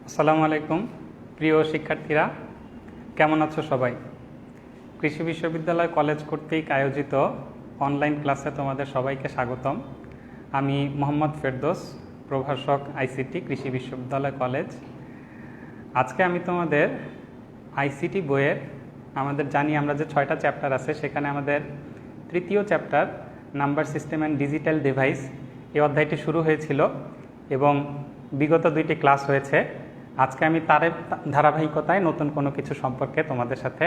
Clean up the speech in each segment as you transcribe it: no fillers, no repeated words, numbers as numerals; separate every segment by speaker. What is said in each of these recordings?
Speaker 1: আসসালামু আলাইকুম প্রিয় শিক্ষার্থীরা, কেমন আছো সবাই? কৃষি বিশ্ববিদ্যালয় কলেজ কর্তৃক আয়োজিত অনলাইন ক্লাসে তোমাদের সবাইকে স্বাগতম। আমি মোহাম্মদ ফেরদৌস, প্রভাষক আইসিটি কৃষি বিশ্ববিদ্যালয় কলেজ। আজকে আমি তোমাদের আইসিটি বইয়ের আমরা যে 6টা চ্যাপ্টার আছে, সেখানে আমাদের তৃতীয় chapter number system and digital device এই অধ্যায়টি শুরু হয়েছিল এবং বিগত 2টি ক্লাস হয়েছে। আজকে আমি তার ধারাবাহিকতায় নতুন কোনো কিছু সম্পর্কে তোমাদের সাথে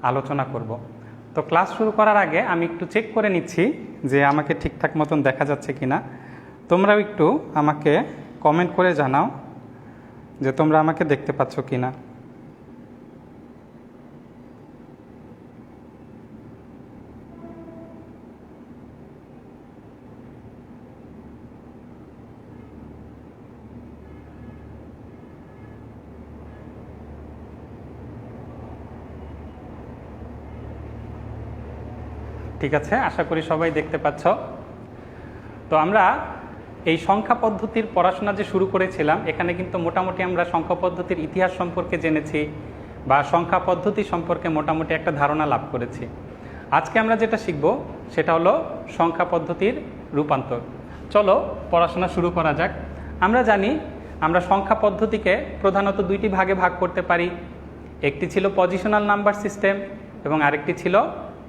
Speaker 1: আলোচনা করব। তো ক্লাস শুরু করার আগে আমি একটু চেক করে নিচ্ছি যে আমাকে ঠিকঠাক মতন দেখা যাচ্ছে কিনা। তোমরাও একটু আমাকে কমেন্ট করে জানাও যে তোমরা আমাকে দেখতে পাচ্ছ কিনা। ঠিক আছে, আশা করি সবাই দেখতে পাচ্ছ। তো আমরা এই সংখ্যা পদ্ধতির পড়াশোনা যে শুরু করেছিলাম, এখানে কিন্তু মোটামুটি আমরা সংখ্যা পদ্ধতির ইতিহাস সম্পর্কে জেনেছি বা সংখ্যা পদ্ধতি সম্পর্কে মোটামুটি একটা ধারণা লাভ করেছি। আজকে আমরা যেটা শিখব সেটা হলো সংখ্যা পদ্ধতির রূপান্তর। চলো পড়াশোনা শুরু করা যাক। আমরা জানি আমরা সংখ্যা পদ্ধতিকে প্রধানত 2টি ভাগে ভাগ করতে পারি। একটি ছিল পজিশনাল নাম্বার সিস্টেম এবং আরেকটি ছিল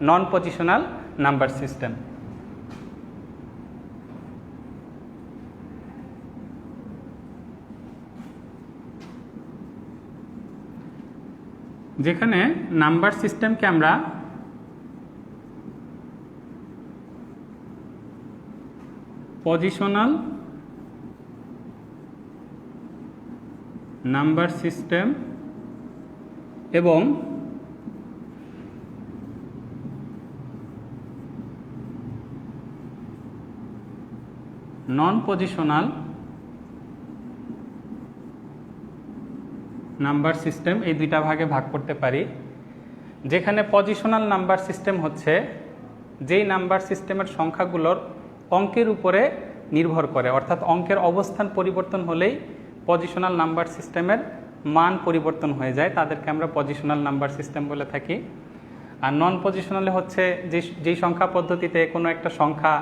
Speaker 1: নন পজিশনাল নাম্বার সিস্টেম। যেখানে নাম্বার সিস্টেমকে আমরা পজিশনাল নাম্বার সিস্টেম এবং নন পজিশনাল নাম্বার সিস্টেম এই 2টা ভাগে ভাগ করতে পারি। যেখানে পজিশনাল নাম্বার সিস্টেম হচ্ছে যেই নাম্বার সিস্টেমের সংখ্যাগুলোর অঙ্কের উপরে নির্ভর করে, অর্থাৎ অঙ্কের অবস্থান পরিবর্তন হলেই পজিশনাল নাম্বার সিস্টেমের মান পরিবর্তন হয়ে যায়, তাদেরকে আমরা পজিশনাল নাম্বার সিস্টেম বলে থাকি। আর নন পজিশনালে হচ্ছে যেই সংখ্যা পদ্ধতিতে কোনো একটা সংখ্যা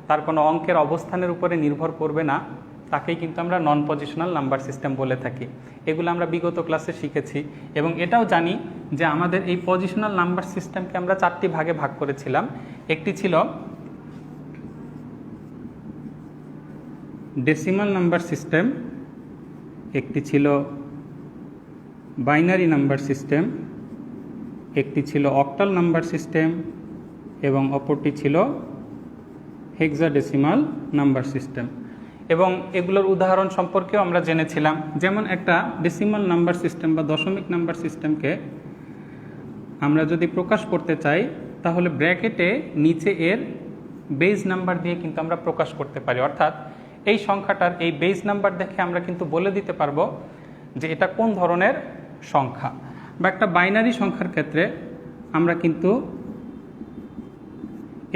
Speaker 1: তার কোনো অঙ্কের অবস্থানের উপরে নির্ভর করবে না, তাকেই কিন্তু আমরা নন পজিশনাল নাম্বার সিস্টেম বলে থাকি। এগুলো আমরা বিগত ক্লাসে শিখেছি এবং এটাও জানি যে আমাদের এই পজিশনাল নাম্বার সিস্টেমকে আমরা 4টি ভাগে ভাগ করেছিলাম। একটি ছিল ডেসিমাল নাম্বার সিস্টেম, একটি ছিল বাইনারি নাম্বার সিস্টেম, একটি ছিল অক্টাল নাম্বার সিস্টেম এবং অপরটি ছিল হেক্সাডেসিমাল নাম্বার সিস্টেম। এবং এগুলোর উদাহরণ সম্পর্কেও আমরা জেনেছিলাম। যেমন একটা ডেসিমাল নাম্বার সিস্টেম বা দশমিক নাম্বার সিস্টেমকে আমরা যদি প্রকাশ করতে চাই, তাহলে ব্র্যাকেটে নিচে এর বেজ নাম্বার দিয়ে কিন্তু আমরা প্রকাশ করতে পারি। অর্থাৎ এই সংখ্যাটার এই বেজ নাম্বার দেখে আমরা কিন্তু বলে দিতে পারবো যে এটা কোন ধরনের সংখ্যা। বা একটা বাইনারি সংখ্যার ক্ষেত্রে আমরা কিন্তু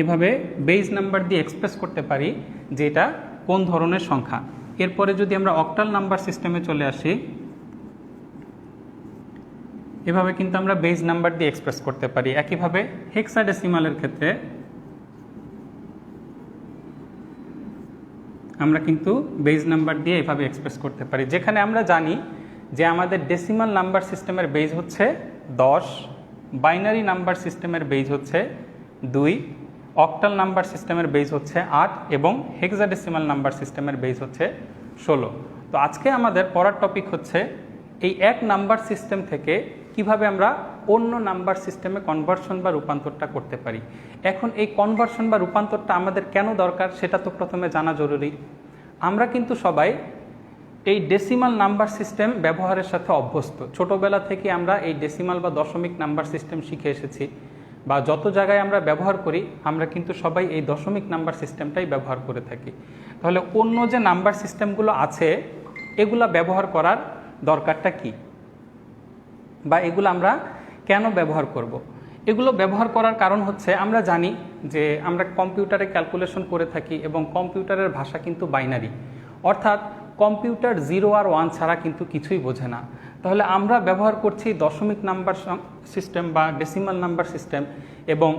Speaker 1: এভাবে বেজ নাম্বার দিয়ে এক্সপ্রেস করতে পারি যে এটা কোন ধরনের সংখ্যা। এরপরে যদি আমরা অক্টাল নাম্বার সিস্টেমে চলে আসি, এভাবে কিন্তু আমরা বেজ নাম্বার দিয়ে এক্সপ্রেস করতে পারি। একইভাবে হেক্সাডেসিমালের ক্ষেত্রে আমরা কিন্তু বেজ নাম্বার দিয়ে এভাবে এক্সপ্রেস করতে পারি। যেখানে আমরা জানি যে আমাদের ডেসিমাল নাম্বার সিস্টেমের বেজ হচ্ছে 10, বাইনারি নাম্বার সিস্টেমের বেজ হচ্ছে 2, অক্টাল নাম্বার সিস্টেমের বেজ হচ্ছে 8 এবং হেক্সাডেসিমাল নাম্বার সিস্টেমের বেজ হচ্ছে 16। তো আজকে আমাদের পড়ার টপিক হচ্ছে এই এক নাম্বার সিস্টেম থেকে কিভাবে আমরা অন্য নাম্বার সিস্টেমে কনভার্সন বা রূপান্তরটা করতে পারি। এখন এই কনভার্সন বা রূপান্তরটা আমাদের কেন দরকার সেটা তো প্রথমে জানা জরুরি। আমরা কিন্তু সবাই এই ডেসিমাল নাম্বার সিস্টেম ব্যবহারের সাথে অভ্যস্ত। ছোটোবেলা থেকে আমরা এই ডেসিমাল বা দশমিক নাম্বার সিস্টেম শিখে এসেছি বা যত জায়গায় আমরা ব্যবহার করি আমরা কিন্তু সবাই এই দশমিক নাম্বার সিস্টেমটাই ব্যবহার করে থাকি। তাহলে অন্য যে নাম্বার সিস্টেমগুলো আছে এগুলো ব্যবহার করার দরকারটা কি, বা এগুলো আমরা কেন ব্যবহার করব। এগুলো ব্যবহার করার কারণ হচ্ছে আমরা জানি যে আমরা কম্পিউটারে ক্যালকুলেশন করে থাকি এবং কম্পিউটারের ভাষা কিন্তু বাইনারি, অর্থাৎ কম্পিউটার 0 আর 1 ছাড়া কিন্তু কিছুই বোঝে না। তাহলে আমরা ব্যবহার করছি দশমিক নাম্বার সিস্টেম বা ডেসিমাল নাম্বার সিস্টেম, এবং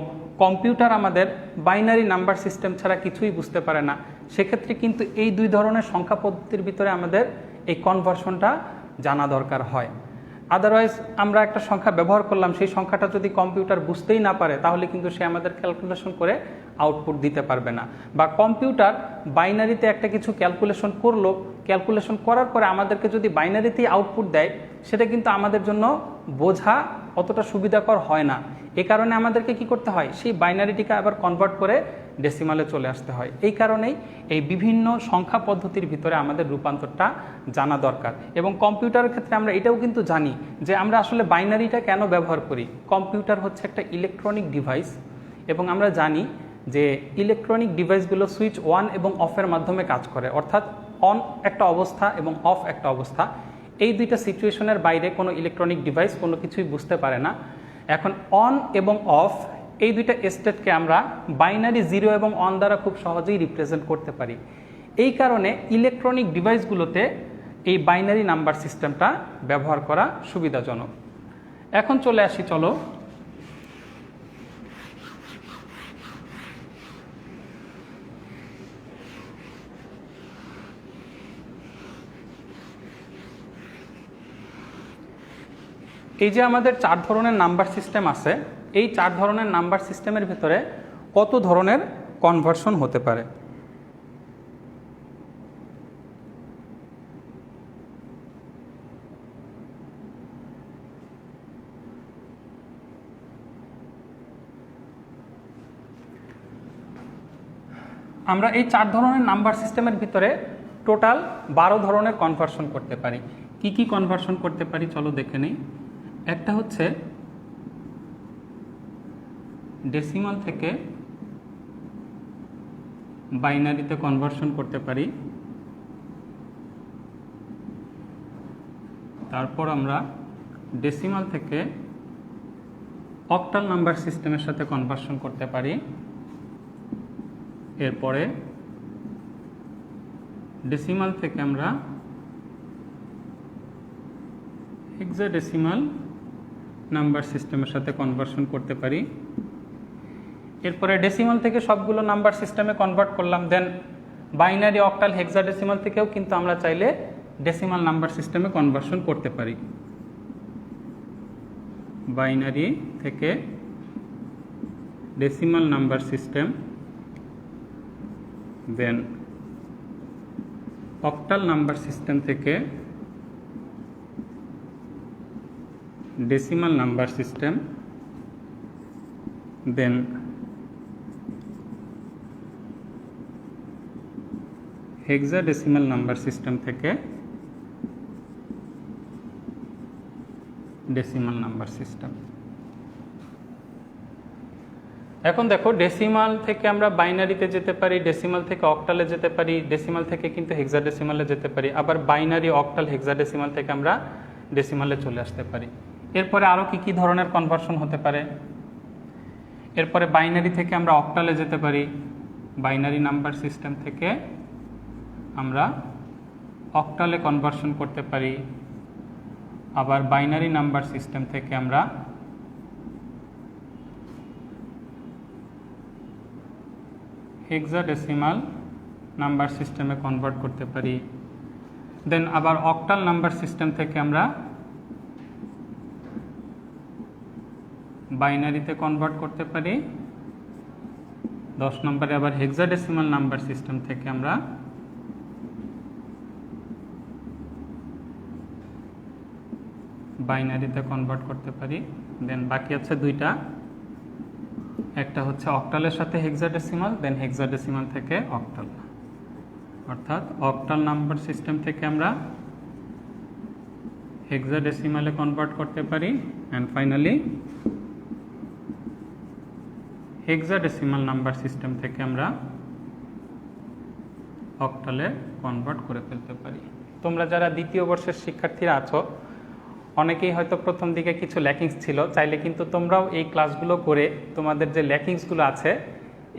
Speaker 1: কম্পিউটার আমাদের বাইনারি নাম্বার সিস্টেম ছাড়া কিছুই বুঝতে পারে না। সেক্ষেত্রে কিন্তু এই দুই ধরনের সংখ্যা পদ্ধতির ভিতরে আমাদের এই কনভার্সনটা জানা দরকার হয়। আদারওয়াইজ আমরা একটা সংখ্যা ব্যবহার করলাম, সেই সংখ্যাটা যদি কম্পিউটার বুঝতেই না পারে তাহলে কিন্তু সে আমাদের ক্যালকুলেশন করে আউটপুট দিতে পারবে না। বা কম্পিউটার বাইনারিতে একটা কিছু ক্যালকুলেশন করলো, ক্যালকুলেশন করার পরে আমাদেরকে যদি বাইনারিতেই আউটপুট দেয়, সেটা কিন্তু আমাদের জন্য বোঝা অতটা সুবিধাকর হয় না। এই কারণে আমাদেরকে কি করতে হয়, সেই বাইনারিটিকে আবার কনভার্ট করে ডেসিমালে চলে আসতে হয়। এই কারণেই এই বিভিন্ন সংখ্যা পদ্ধতির ভিতরে আমাদের রূপান্তরটা জানা দরকার। এবং কম্পিউটারের ক্ষেত্রে আমরা এটাও কিন্তু জানি যে আমরা আসলে বাইনারিটা কেন ব্যবহার করি। কম্পিউটার হচ্ছে একটা ইলেকট্রনিক ডিভাইস, এবং আমরা জানি যে ইলেকট্রনিক ডিভাইসগুলো সুইচ অন এবং অফের মাধ্যমে কাজ করে, অর্থাৎ অন একটা অবস্থা এবং অফ একটা অবস্থা। এই দুইটা সিচুয়েশনের বাইরে কোনো ইলেকট্রনিক ডিভাইস কোনো কিছুই বুঝতে পারে না। এখন অন এবং অফ এই দুইটা স্টেটকে আমরা বাইনারি 0 এবং 1 দ্বারা খুব সহজেই রিপ্রেজেন্ট করতে পারি। এই কারণে ইলেকট্রনিক ডিভাইসগুলোতে এই বাইনারি নাম্বার সিস্টেমটা ব্যবহার করা সুবিধাজনক। এখন চলে আসি, চলো এই যে আমাদের 4 ধরনের নাম্বার সিস্টেম আছে, এই 4 ধরনের নাম্বার সিস্টেমের ভিতরে কত ধরনের কনভার্সন হতে পারে। আমরা এই 4 ধরনের নাম্বার সিস্টেমের ভিতরে টোটাল 12 ধরনের কনভার্সন করতে পারি। কি কি কনভার্সন করতে পারি চলো দেখে নিই। একটা হচ্ছে ডেসিমাল থেকে বাইনারিতে কনভার্সন করতে পারি। তারপর আমরা ডেসিমাল থেকে অক্টাল নাম্বার সিস্টেমের সাথে কনভার্সন করতে পারি। এরপরে ডেসিমাল থেকে আমরা হেক্সাডেসিমাল নাম্বার সিস্টেমের সাথে কনভার্সন করতে পারি। এরপরে ডেসিমাল থেকে সবগুলো নাম্বার সিস্টেমে কনভার্ট করলাম, দেন বাইনারি, অক্টাল, হেক্সাডেসিমাল থেকেও কিন্তু আমরা চাইলে ডেসিমাল নাম্বার সিস্টেমে কনভার্সন করতে পারি। বাইনারি থেকে ডেসিমাল নাম্বার সিস্টেম, দেন অক্টাল নাম্বার সিস্টেম থেকে ডেসিমাল নাম্বার সিস্টেম, দেন হেক্সাডেসিমাল নাম্বার সিস্টেম থেকে ডেসিমাল নাম্বার সিস্টেম। এখন দেখো, ডেসিমাল থেকে আমরা বাইনারিতে যেতে পারি, ডেসিমাল থেকে অক্টালে যেতে পারি, ডেসিমাল থেকে কিন্তু হেক্সাডেসিমালে যেতে পারি, আবার বাইনারি, অক্টাল, হেক্সাডেসিমাল থেকে আমরা ডেসিমালে চলে আসতে পারি। এরপরে আরও কি কি ধরনের কনভার্সন হতে পারে। এরপরে বাইনারি থেকে আমরা অক্টালে যেতে পারি, বাইনারি নাম্বার সিস্টেম থেকে আমরা অক্টালে কনভার্সন করতে পারি, আবার বাইনারি নাম্বার সিস্টেম থেকে আমরা হেক্সাডেসিমাল নাম্বার সিস্টেমে কনভার্ট করতে পারি, দেন আবার অক্টাল নাম্বার সিস্টেম থেকে আমরা বাইনারিতে কনভার্ট করতে পারি। 10 নম্বরে আবার হেক্সাডেসিমাল নাম্বার সিস্টেম থেকে আমরা বাইনারিতে কনভার্ট করতে পারি। দেন বাকি আছে দুইটা, একটা হচ্ছে অক্টালের সাথে হেক্সাডেসিমাল, দেন হেক্সাডেসিমাল থেকে অক্টাল, অর্থাৎ অক্টাল নাম্বার সিস্টেম থেকে আমরা হেক্সাডেসিমালে কনভার্ট করতে পারি, and finally hexadecimal number system থেকে আমরা অক্টালে কনভার্ট করে ফেলতে পারি। তোমরা যারা দ্বিতীয় বর্ষের শিক্ষার্থীরা আছো, অনেকেই হয়তো প্রথম দিকে কিছু ল্যাকিংস ছিল, চাইলে কিন্তু তোমরাও এই ক্লাসগুলো করে তোমাদের যে ল্যাকিংসগুলো আছে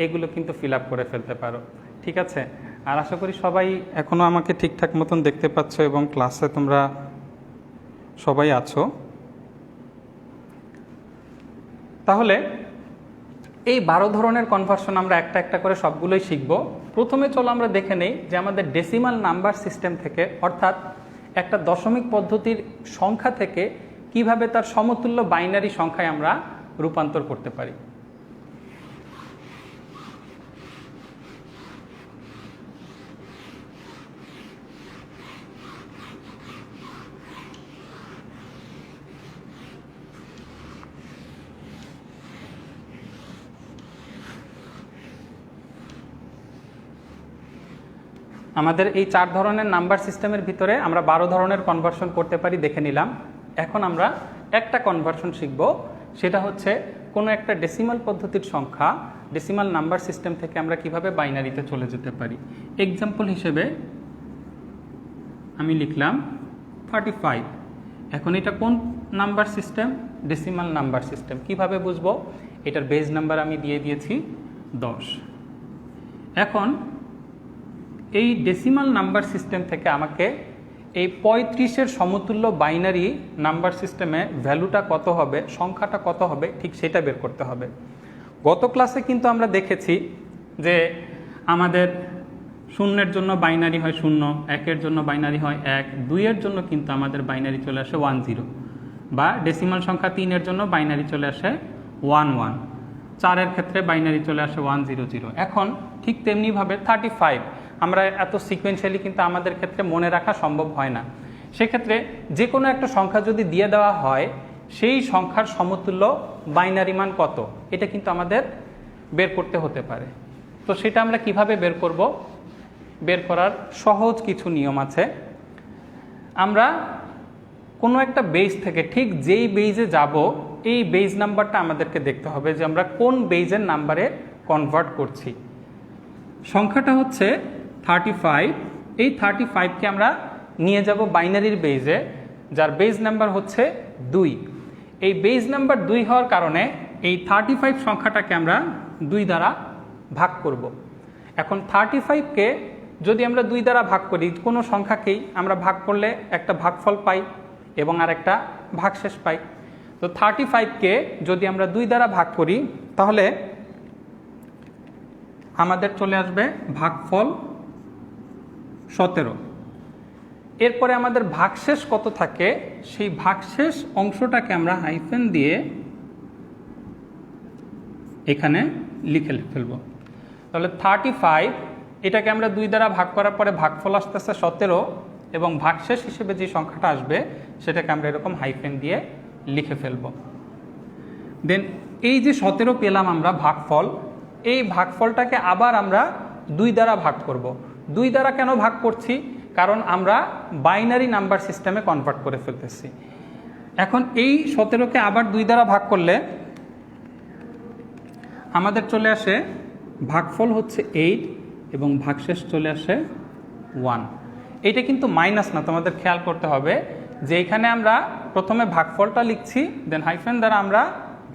Speaker 1: এগুলো কিন্তু ফিল আপ করে ফেলতে পারো। ঠিক আছে, আর আশা করি সবাই এখনও আমাকে ঠিকঠাক মতন দেখতে পাচ্ছ এবং ক্লাসে তোমরা সবাই আছো। তাহলে এই 12 ধরনের কনভার্সন আমরা একটা একটা করে সবগুলোই শিখব। প্রথমে চলো আমরা দেখে নেই যে আমাদের ডেসিমাল নাম্বার সিস্টেম থেকে, অর্থাৎ একটা দশমিক পদ্ধতির সংখ্যা থেকে কিভাবে তার সমতুল্য বাইনারি সংখ্যায় আমরা রূপান্তর করতে পারি। আমাদের এই 4 ধরনের নাম্বার সিস্টেমের ভিতরে আমরা 12 ধরনের কনভার্সন করতে পারি দেখে নিলাম। এখন আমরা একটা কনভার্সন শিখব, সেটা হচ্ছে কোনো একটা ডেসিমাল পদ্ধতির সংখ্যা ডেসিমাল নাম্বার সিস্টেম থেকে আমরা কিভাবে বাইনারিতে চলে যেতে পারি। এক্সাম্পল হিসেবে আমি লিখলাম 35। এখন এটা কোন number system? Decimal number system. কিভাবে বুঝবো? এটার বেজ নাম্বার আমি দিয়ে দিয়েছি 10। এখন এই ডেসিমাল নাম্বার সিস্টেম থেকে আমাকে এই 35-এর সমতুল্য বাইনারি নাম্বার সিস্টেমে ভ্যালুটা কত হবে, সংখ্যাটা কত হবে, ঠিক সেটা বের করতে হবে। গত ক্লাসে কিন্তু আমরা দেখেছি যে আমাদের 0-এর জন্য বাইনারি হয় 0, 1-এর জন্য বাইনারি হয় 1, 2-এর জন্য কিন্তু আমাদের বাইনারি চলে আসে 1 0, বা ডেসিমাল সংখ্যা 3-এর জন্য বাইনারি চলে আসে 1 1, 4-এর ক্ষেত্রে বাইনারি চলে আসে 1 0 0। এখন ঠিক তেমনিভাবে 35 আমরা এত সিকোয়েন্সিয়ালি কিন্তু আমাদের ক্ষেত্রে মনে রাখা সম্ভব হয় না। সেক্ষেত্রে যে কোনো একটা সংখ্যা যদি দিয়ে দেওয়া হয়, সেই সংখ্যার সমতুল্য বাইনারি মান কত, এটা কিন্তু আমাদের বের করতে হতে পারে। তো সেটা আমরা কিভাবে বের করব? বের করার সহজ কিছু নিয়ম আছে। আমরা কোনো একটা বেজ থেকে ঠিক যেই বেজে যাব, এই বেজ নাম্বারটা আমাদেরকে দেখতে হবে যে আমরা কোন বেজের নাম্বারে কনভার্ট করছি। সংখ্যাটা হচ্ছে 35। এই 35কে আমরা নিয়ে যাব বাইনারির বেজে, যার বেজ নাম্বার হচ্ছে 2। এই বেজ নাম্বার 2 হওয়ার কারণে এই 35 সংখ্যাটাকে আমরা 2 দ্বারা ভাগ করব। এখন 35কে যদি আমরা 2 দ্বারা ভাগ করি, কোনো সংখ্যাকেই আমরা ভাগ করলে একটা ভাগফল পাই এবং আর একটা ভাগশেষ পাই। তো 35কে যদি আমরা 2 দ্বারা ভাগ করি, তাহলে আমাদের চলে আসবে ভাগফল 17। এরপরে আমাদের ভাগশেষ কত থাকে, সেই ভাগশেষ অংশটাকে আমরা হাইফেন দিয়ে এখানে লিখে ফেলব। তাহলে 35 এটাকে আমরা 2 দ্বারা ভাগ করার পরে ভাগফল আসতেছে 17, এবং ভাগশেষ হিসেবে যে সংখ্যাটা আসবে সেটাকে আমরা এরকম হাইফেন দিয়ে লিখে ফেলব। দেন এই যে 17 পেলাম আমরা ভাগফল, এই ভাগফলটাকে আবার আমরা 2 দ্বারা ভাগ করব। 2 দ্বারা কেন ভাগ করছি? কারণ আমরা বাইনারি নাম্বার সিস্টেমে কনভার্ট করে ফেলতেছি। এখন এই 17কে আবার 2 দ্বারা ভাগ করলে আমাদের চলে আসে ভাগফল হচ্ছে 8 এবং ভাগশেষ চলে আসে 1। এইটা কিন্তু মাইনাস না, তোমাদের খেয়াল করতে হবে যে এখানে আমরা প্রথমে ভাগফলটা লিখছি, দেন হাইফেন দ্বারা আমরা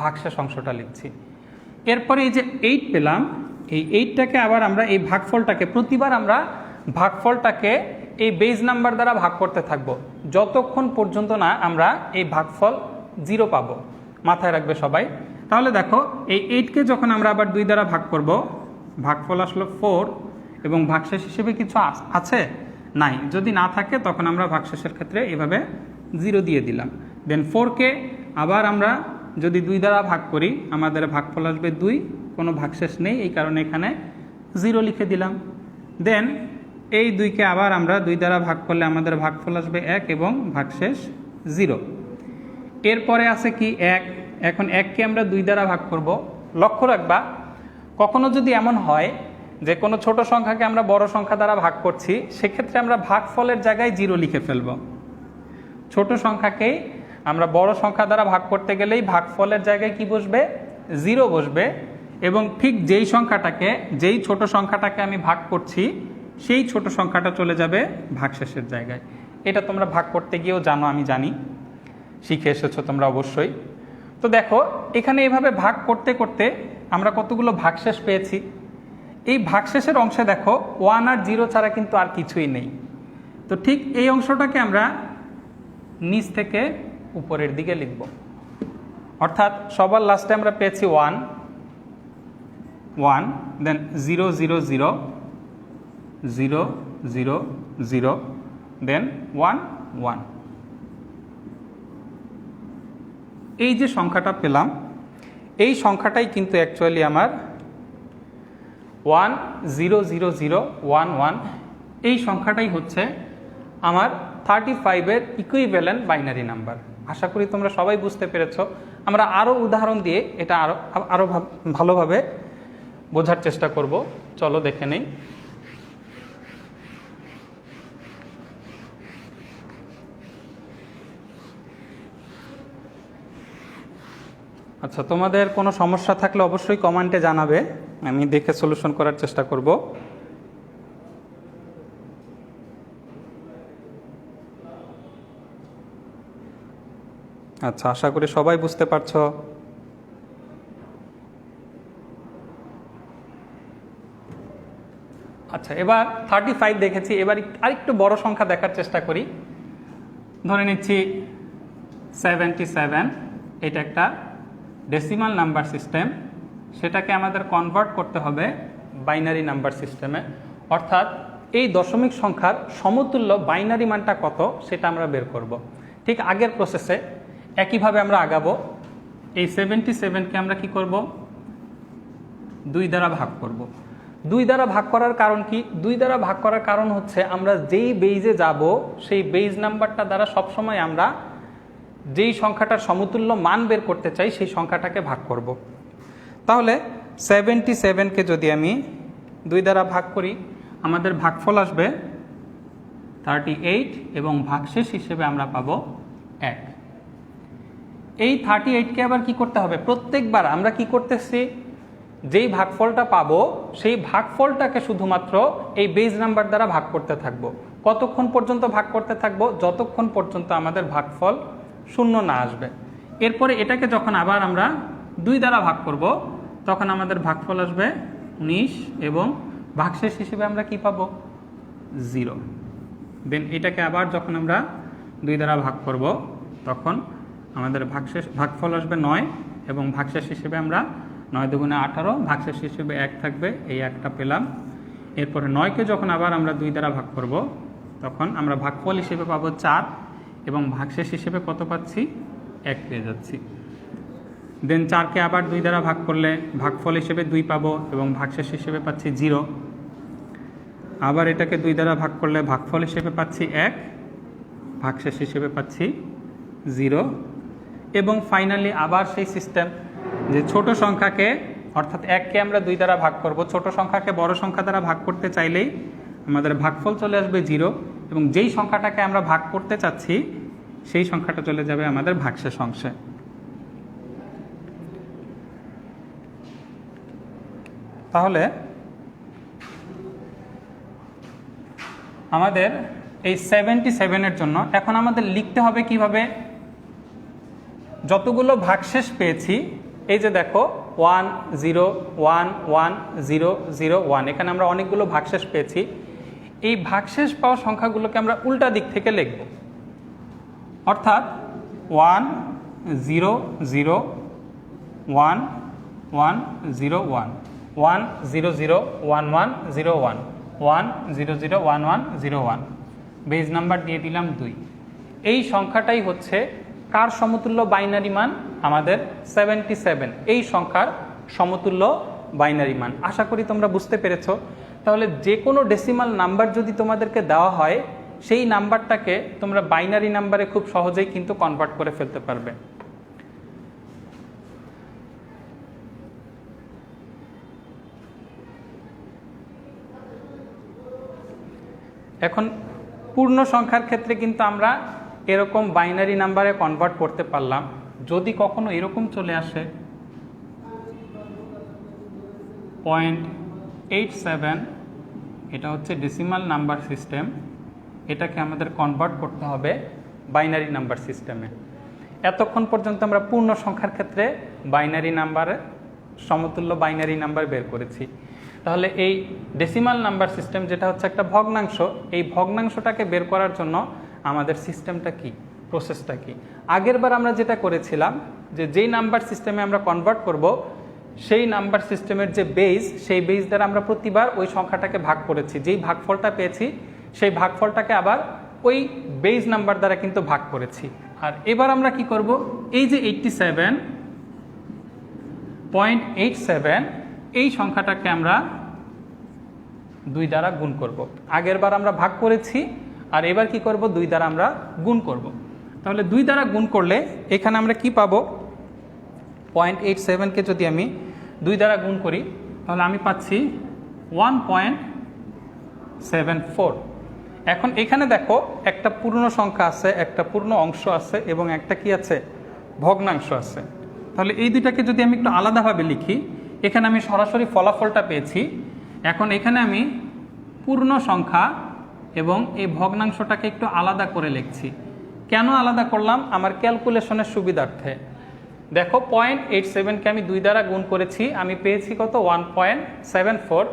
Speaker 1: ভাগশেষ অংশটা লিখছি। এরপরে এই যে 8 পেলাম, এই 8টাকে আবার আমরা এই ভাগফলটাকে প্রতিবার আমরা ভাগফলটাকে এই বেজ নাম্বার দ্বারা ভাগ করতে থাকবো যতক্ষণ পর্যন্ত না আমরা এই ভাগফল 0 পাবো। মাথায় রাখবে সবাই। তাহলে দেখো এই 8কে যখন আমরা আবার 2 দ্বারা ভাগ করব, ভাগফল আসলো 4 এবং ভাগশেষ হিসেবে কিছু আছে নাই। যদি না থাকে তখন আমরা ভাগশেষের ক্ষেত্রে এভাবে 0 দিয়ে দিলাম। দেন 4কে আবার আমরা যদি 2 দ্বারা ভাগ করি, আমাদের ভাগফল আসবে 2, কোনো ভাগশেষ নেই, এই কারণে এখানে 0 লিখে দিলাম। দেন এই 2কে আবার আমরা 2 দ্বারা ভাগ করলে আমাদের ভাগফল আসবে 1 এবং ভাগশেষ 0। এরপরে আছে কি 1। এখন 1কে আমরা 2 দ্বারা ভাগ করব। লক্ষ্য রাখবা, কখনো যদি এমন হয় যে কোনো ছোট সংখ্যাকে আমরা বড় সংখ্যা দ্বারা ভাগ করছি, সেক্ষেত্রে আমরা ভাগফলের জায়গায় 0 লিখে ফেলব। ছোট সংখ্যাকেই আমরা বড় সংখ্যা দ্বারা ভাগ করতে গেলেই ভাগফলের জায়গায় কি বসবে? 0 বসবে। এবং ঠিক যেই ছোট সংখ্যাটাকে আমি ভাগ করছি, সেই ছোট সংখ্যাটা চলে যাবে ভাগশেষের জায়গায়। এটা তোমরা ভাগ করতে গিয়েও জানো, আমি জানি, শিখে এসেছো তোমরা অবশ্যই। তো দেখো এখানে এভাবে ভাগ করতে করতে আমরা কতগুলো ভাগশেষ পেয়েছি। এই ভাগশেষের অংশে দেখো 1 আর 0 ছাড়া কিন্তু আর কিছুই নেই। তো ঠিক এই অংশটাকে আমরা নিচ থেকে উপরের দিকে লিখব, অর্থাৎ সবার লাস্টে আমরা পেয়েছি 1 1, দেন 0 0 0 0 0 0, দেন 1 1। এই যে সংখ্যাটা পেলাম, এই সংখ্যাটাই কিন্তু অ্যাকচুয়ালি আমার 1 0 0 0 1 1, এই সংখ্যাটাই হচ্ছে আমার 35-এর ইকুইভ্যালেন্ট বাইনারি নাম্বার। আশা করি তোমরা সবাই বুঝতে পেরেছো। আমরা আরও উদাহরণ দিয়ে এটা আরও ভালোভাবে বোঝার চেষ্টা করব। চলো দেখে নেই। আচ্ছা, তোমাদের কোনো সমস্যা থাকলে অবশ্যই কমেন্টে জানাবে, আমি দেখে সলিউশন করার চেষ্টা করব। আচ্ছা, আশা করি সবাই বুঝতে পারছো। আচ্ছা, এবার 35 দেখেছি, এবার আরেকটু বড় সংখ্যা দেখার চেষ্টা করি। ধরে নিচ্ছি 77, এটা একটা ডেসিমাল নাম্বার সিস্টেম, সেটাকে আমাদের কনভার্ট করতে হবে বাইনারি নাম্বার সিস্টেমে, অর্থাৎ এই দশমিক সংখ্যার সমতুল্য বাইনারি মানটা কত সেটা আমরা বের করব। ঠিক আগের প্রসেসে একইভাবে আমরা আগাবো। এই 77কে আমরা কি করব, 2 দ্বারা ভাগ করব। 2 দ্বারা ভাগ করার কারণ কি? 2 দ্বারা ভাগ করার কারণ হচ্ছে আমরা যেই বেইজে যাব সেই বেইজ নাম্বারটা দ্বারা সবসময় আমরা যেই সংখ্যাটার সমতুল্য মান বের করতে চাই সেই সংখ্যাটাকে ভাগ করব। তাহলে 77কে যদি আমি 2 দ্বারা ভাগ করি, আমাদের ভাগফল আসবে 38 এবং ভাগশেষ হিসেবে আমরা পাবো 1। এই 38কে আবার কি করতে হবে, প্রত্যেকবার আমরা কি করতেছি, যেই ভাগফলটা পাবো সেই ভাগফলটাকে শুধুমাত্র এই বেজ নাম্বার দ্বারা ভাগ করতে থাকবো। কতক্ষণ পর্যন্ত ভাগ করতে থাকবো? যতক্ষণ পর্যন্ত আমাদের ভাগফল 0 না আসবে। এরপরে এটাকে যখন আবার আমরা 2 দ্বারা ভাগ করব, তখন আমাদের ভাগফল আসবে 19 এবং ভাগশেষ হিসেবে আমরা কি পাবো, 0। দেন এটাকে আবার যখন আমরা 2 দ্বারা ভাগ করব, তখন আমাদের ভাগফল আসবে 9 এবং ভাগশেষ হিসেবে আমরা 9 দুগুণে 18, ভাগশেষ হিসেবে 1 থাকবে, এই 1টা পেলাম। এরপরে 9কে যখন আবার আমরা 2 দ্বারা ভাগ করব, তখন আমরা ভাগফল হিসেবে পাবো 4 এবং ভাগশেষ হিসেবে কত পাচ্ছি, 1 পেয়ে যাচ্ছি। দেন 4কে আবার 2 দ্বারা ভাগ করলে ভাগফল হিসেবে 2 পাবো এবং ভাগশেষ হিসেবে পাচ্ছি 0। আবার এটাকে 2 দ্বারা ভাগ করলে ভাগফল হিসেবে পাচ্ছি 1, ভাগশেষ হিসেবে পাচ্ছি 0। এবং ফাইনালি আবার সেই সিস্টেম যে ছোট সংখ্যাকে অর্থাৎ 1কে আমরা 2 দ্বারা ভাগ করব, ছোট সংখ্যাকে বড় সংখ্যা দ্বারা ভাগ করতে চাইলেই আমাদের ভাগফল চলে আসবে 0 এবং যেই সংখ্যাটাকে আমরা ভাগ করতে চাচ্ছি সেই সংখ্যাটা চলে যাবে আমাদের ভাগশেষ অংশে। তাহলে আমাদের এই 77-এর জন্য এখন আমাদের লিখতে হবে কিভাবে, যতগুলো ভাগশেষ পেয়েছি, এই যে দেখো 1 0 1 1 0 0 1, এখানে আমরা অনেকগুলো ভাগশেষ পেয়েছি। এই ভাগশেষ পাওয়া সংখ্যাগুলোকে আমরা উল্টা দিক থেকে লিখব, অর্থাৎ 1 0 0 1 1 0 1 1 0 0 1 1 0 1 1 0 0 1 1 0 1, বেজ নাম্বার দিয়ে দিলাম 2। এই সংখ্যাটাই হচ্ছে কার সমতুল্য বাইনারি মান, আমাদের 77, এই সংখ্যার সমতুল্য বাইনারি মান। আশা করি তোমরা বুঝতে পেরেছো। তাহলে যে কোনো ডেসিমাল নাম্বার যদি তোমাদেরকে দেওয়া হয়, সেই নাম্বারটাকে তোমরা বাইনারি নাম্বারে খুব সহজেই কিন্তু কনভার্ট করে ফেলতে পারবে। এখন পূর্ণ সংখ্যার ক্ষেত্রে কিন্তু আমরা এরকম বাইনারি নাম্বারে কনভার্ট করতে পারলাম। যদি কখনো এরকম চলে আসে 0.87, এটা হচ্ছে ডেসিমাল নাম্বার সিস্টেম, এটাকে আমাদের কনভার্ট করতে হবে বাইনারি নাম্বার সিস্টেমে। এতক্ষণ পর্যন্ত আমরা পূর্ণ সংখ্যার ক্ষেত্রে বাইনারি নাম্বারে সমতুল্য বাইনারি নাম্বার বের করেছি। তাহলে এই ডেসিমাল নাম্বার সিস্টেম যেটা হচ্ছে একটা ভগ্নাংশ, এই ভগ্নাংশটাকে বের করার জন্য আমাদের সিস্টেমটা কি, প্রসেসটা কি। আগের বার আমরা যেটা করেছিলাম যে যেই নাম্বার সিস্টেমে আমরা কনভার্ট করব সেই নাম্বার সিস্টেমের যে বেজ, সেই বেজ দ্বারা আমরা প্রতিবার ওই সংখ্যাটাকে ভাগ করেছি, যেই ভাগফলটা পেয়েছি সেই ভাগফলটাকে আবার ওই বেজ নাম্বার দ্বারা কিন্তু ভাগ করেছি। আর এবার আমরা কি করব, এই যে 87.87 এই সংখ্যাটাকে আমরা 2 দ্বারা গুণ করব। আগের বার আমরা ভাগ করেছি, আর এবার কি করব, 2 দ্বারা আমরা গুণ করব। তাহলে 2 দ্বারা গুণ করলে এখানে আমরা কি পাবো, 0.87কে যদি আমি 2 দ্বারা গুণ করি তাহলে আমি পাচ্ছি 1.74। এখন এখানে দেখো একটা পূর্ণ সংখ্যা আছে, একটা পূর্ণ অংশ আছে এবং একটা কি আছে, ভগ্নাংশ আছে। তাহলে এই দুইটাকে যদি আমি একটু আলাদাভাবে লিখি, এখানে আমি সরাসরি ফলাফলটা পেয়েছি। এখন এখানে আমি পূর্ণ সংখ্যা এবং এই ভগ্নাংশটাকে একটু আলাদা করে লিখছি। কেন আলাদা করলাম, আমার ক্যালকুলেশনের সুবিধার্থে। দেখো 0.87কে আমি 2 দ্বারা গুণ করেছি, আমি পেয়েছি কত, 1.74,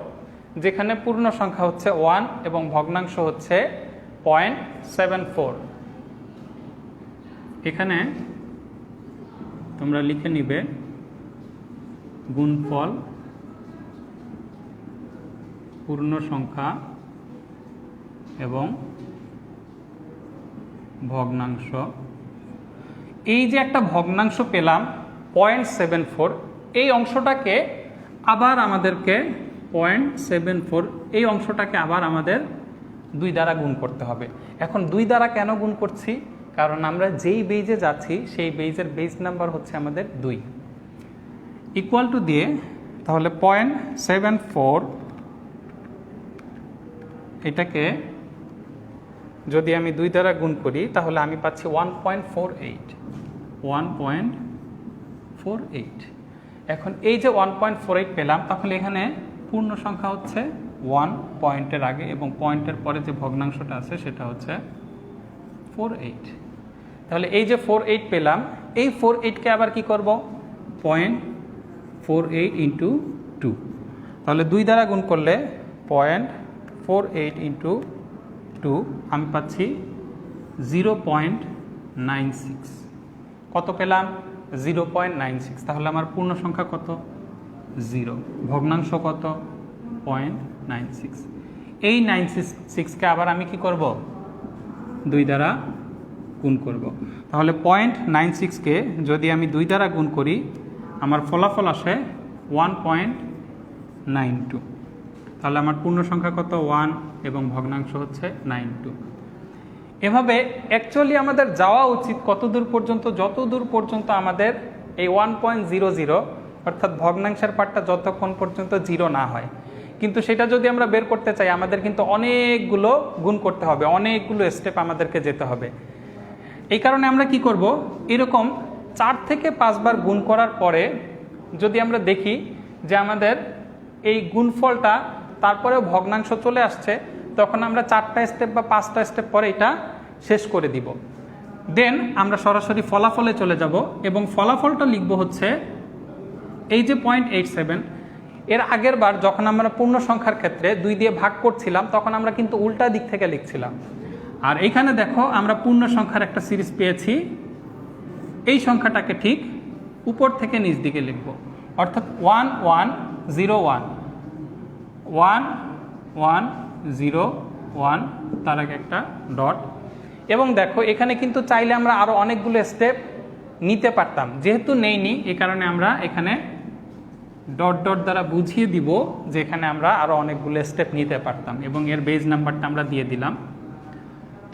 Speaker 1: যেখানে পূর্ণ সংখ্যা হচ্ছে 1 এবং ভগ্নাংশ হচ্ছে 0.74। এখানে তোমরা লিখে নিবে গুণফল পূর্ণ সংখ্যা এবং ভগ্নাংশ। এই যে একটা ভগ্নাংশ পেলাম 0.74, এই অংশটাকে আবার আমাদেরকে 0.74 এই অংশটাকে আবার আমাদের 2 দ্বারা গুণ করতে হবে। এখন 2 দ্বারা কেন গুণ করছি, কারণ আমরা যেই বেজে যাচ্ছি সেই বেজের বেজ নাম্বার হচ্ছে আমাদের 2 ইকুয়াল টু দিয়ে, তাহলে 0.74 এটাকে যদি আমি 2 দ্বারা গুণ করি তাহলে আমি পাচ্ছি 1.48। এখন এই যে 1.48 পেলাম, তাহলে এখানে পূর্ণ সংখ্যা হচ্ছে 1 পয়েন্টের আগে এবং পয়েন্টের পরে যে ভগ্নাংশটা আছে সেটা হচ্ছে 48। তাহলে এই যে 48 পেলাম, এই 48কে আবার কি করব, 0.48 ইন্টু 2। তাহলে 2 দ্বারা গুণ করলে 0.48 ইন্টু 2 আমি পাচ্ছি 0.96। কত পেলাম, 0.96। তাহলে আমার পূর্ণ সংখ্যা কত, 0, ভগ্নাংশ কত, 0.96। এই 96কে আবার আমি কি করব, 2 দ্বারা গুণ করব। তাহলে 0.96কে যদি আমি 2 দ্বারা গুণ করি আমার ফলাফল আসে 1.92। তাহলে আমার পূর্ণ সংখ্যা কত, 1 এবং ভগ্নাংশ হচ্ছে 92। এভাবে অ্যাকচুয়ালি আমাদের যাওয়া উচিত কত দূর পর্যন্ত, যত দূর পর্যন্ত আমাদের এই 1.00 অর্থাৎ ভগ্নাংশের পার্টটা যতক্ষণ পর্যন্ত 0 না হয়। কিন্তু সেটা যদি আমরা বের করতে চাই আমাদের কিন্তু অনেকগুলো গুণ করতে হবে, অনেকগুলো স্টেপ আমাদেরকে যেতে হবে। এই কারণে আমরা কি করব, এরকম 4 থেকে 5 বার গুণ করার পরে যদি আমরা দেখি যে আমাদের এই গুণফলটা তারপরেও ভগ্নাংশ চলে আসছে, তখন আমরা 4টা স্টেপ বা 5টা স্টেপ পরে এটা শেষ করে দিব। দেন আমরা সরাসরি ফলাফলে চলে যাব এবং ফলাফলটা লিখব হচ্ছে এই যে 0.87। এর আগের বার যখন আমরা পূর্ণ সংখ্যার ক্ষেত্রে 2 দিয়ে ভাগ করছিলাম তখন আমরা কিন্তু উল্টা দিক থেকে লিখছিলাম, আর এইখানে দেখো আমরা পূর্ণ সংখ্যার একটা সিরিজ পেয়েছি। এই সংখ্যাটাকে ঠিক উপর থেকে নিচ দিকে লিখব, অর্থাৎ 1101 1101 তার আগে একটা ডট। এবং দেখো এখানে কিন্তু চাইলে আমরা আরও অনেকগুলো স্টেপ নিতে পারতাম, যেহেতু নেইনি এই কারণে আমরা এখানে ডট ডট দ্বারা বুঝিয়ে দিব যে এখানে আমরা আরও অনেকগুলো স্টেপ নিতে পারতাম এবং এর বেজ নাম্বারটা আমরা দিয়ে দিলাম।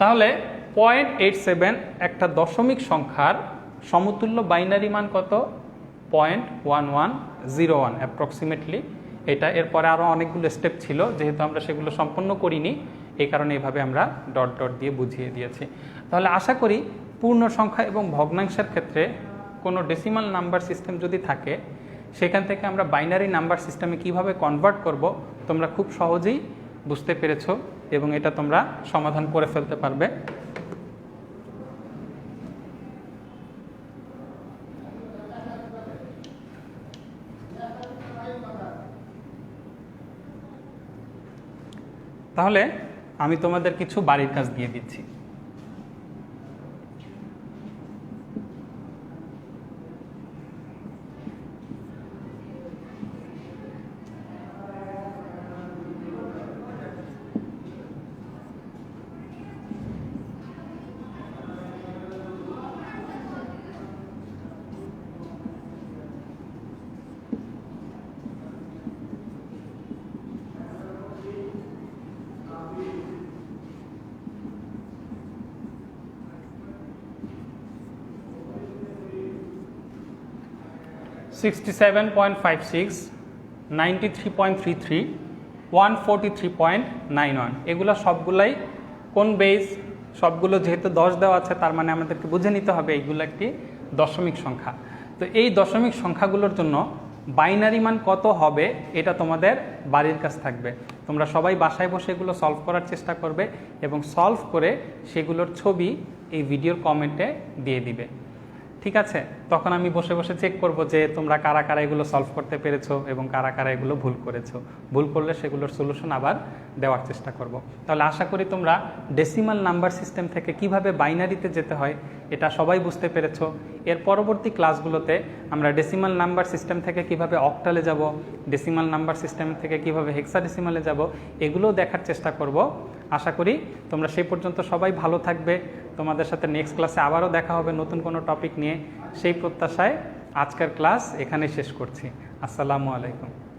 Speaker 1: তাহলে 0.87 একটা দশমিক সংখ্যার সমতুল্য বাইনারি মান কত, 0.1101 অ্যাপ্রক্সিমেটলি এটা। এরপরে আরও অনেকগুলো স্টেপ ছিল, যেহেতু আমরা সেগুলো সম্পন্ন করিনি এই কারণে এভাবে আমরা ডট ডট দিয়ে বুঝিয়ে দিয়েছি। তাহলে আশা করি পূর্ণ সংখ্যা এবং ভগ্নাংশের ক্ষেত্রে কোনো ডেসিমাল নাম্বার সিস্টেম যদি থাকে সেখান থেকে আমরা বাইনারি নাম্বার সিস্টেমে কিভাবে কনভার্ট করব তোমরা খুব সহজেই বুঝতে পেরেছো এবং এটা তোমরা সমাধান করে ফেলতে পারবে। তাহলে আমি তোমাদের কিছু বাড়ির কাজ দিয়ে দিচ্ছি। $67.56, 93.33, 143.91 এগুলো সবগুলাই কোন বেজ? সবগুলো যেহেতু 10 দেওয়া আছে, তার মানে আমাদেরকে বুঝে নিতে হবে এইগুলো একটি দশমিক সংখ্যা। তো এই দশমিক সংখ্যাগুলোর জন্য বাইনারি মান কত হবে এটা তোমাদের বাড়ির কাজ থাকবে। তোমরা সবাই বাসায় বসে এগুলো সলভ করার চেষ্টা করবে এবং সলভ করে সেগুলোর ছবি এই ভিডিওর কমেন্টে দিয়ে দিবে, ঠিক আছে? তখন আমি বসে বসে চেক করব যে তোমরা কারা কারা এগুলো সলভ করতে পেরেছো এবং কারা কারা এগুলো ভুল করেছো। ভুল করলে সেগুলোর সলিউশন আবার দেওয়ার চেষ্টা করব। তাহলে আশা করি তোমরা ডেসিমাল নাম্বার সিস্টেম থেকে কিভাবে বাইনারিতে যেতে হয় এটা সবাই বুঝতে পেরেছো। এর পরবর্তী ক্লাসগুলোতে আমরা ডেসিমাল নাম্বার সিস্টেম থেকে কিভাবে অক্টালে যাব, ডেসিমাল নাম্বার সিস্টেম থেকে কিভাবে হেক্সাডেসিমালে যাব, এগুলোও দেখার চেষ্টা করব। আশা করি তোমরা সেই পর্যন্ত সবাই ভালো থাকবে। তোমাদের সাথে নেক্সট ক্লাসে আবারও দেখা হবে নতুন কোনো টপিক নিয়ে। সেই প্রত্যাশায় আজকের ক্লাস এখানে শেষ করছি। আসসালামু আলাইকুম।